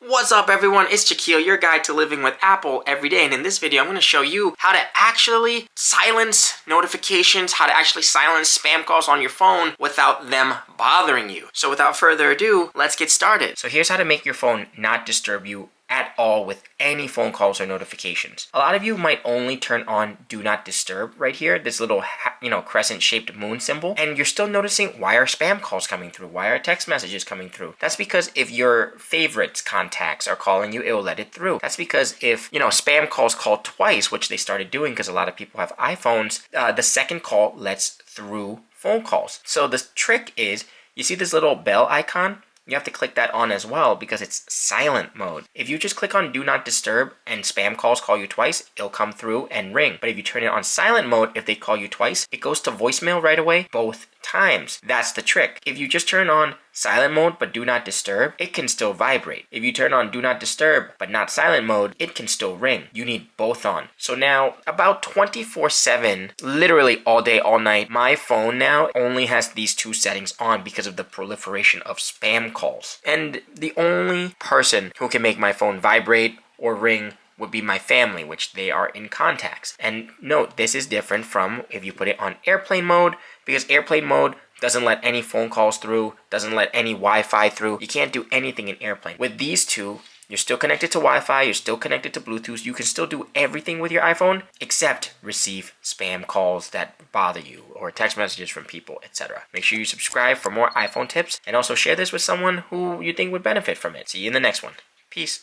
What's up everyone, it's Shaquille, your guide to living with Apple every day, and in this video I'm going to show you how to actually silence notifications, how to actually silence spam calls on your phone without them bothering you. So without further ado, let's get started. So here's how to make your phone not disturb you at all with any phone calls or notifications. A lot of you might only turn on do not disturb right here, this little crescent shaped moon symbol, and you're still noticing why are spam calls coming through, why are text messages coming through. That's because if your favorites contacts are calling you, it will let it through. That's because if spam calls call twice, which they started doing because a lot of people have iPhones, the second call lets through phone calls. So the trick is, you see this little bell icon? You have to click that on as well because it's silent mode. If you just click on do not disturb and spam calls call you twice, it'll come through and ring. But if you turn it on silent mode, if they call you twice, it goes to voicemail right away both times. That's the trick. If you just turn on silent mode but do not disturb, it can still vibrate. If you turn on do not disturb but not silent mode, it can still ring. You need both on. So now about 24/7, literally all day, all night, my phone now only has these two settings on because of the proliferation of spam calls. And the only person who can make my phone vibrate or ring would be my family, which they are in contacts. And note, this is different from if you put it on airplane mode, because airplane mode doesn't let any phone calls through, doesn't let any Wi-Fi through. You can't do anything in airplane. With these two, you're still connected to Wi-Fi, you're still connected to Bluetooth, you can still do everything with your iPhone except receive spam calls that bother you or text messages from people, etc. Make sure you subscribe for more iPhone tips and also share this with someone who you think would benefit from it. See you in the next one. Peace.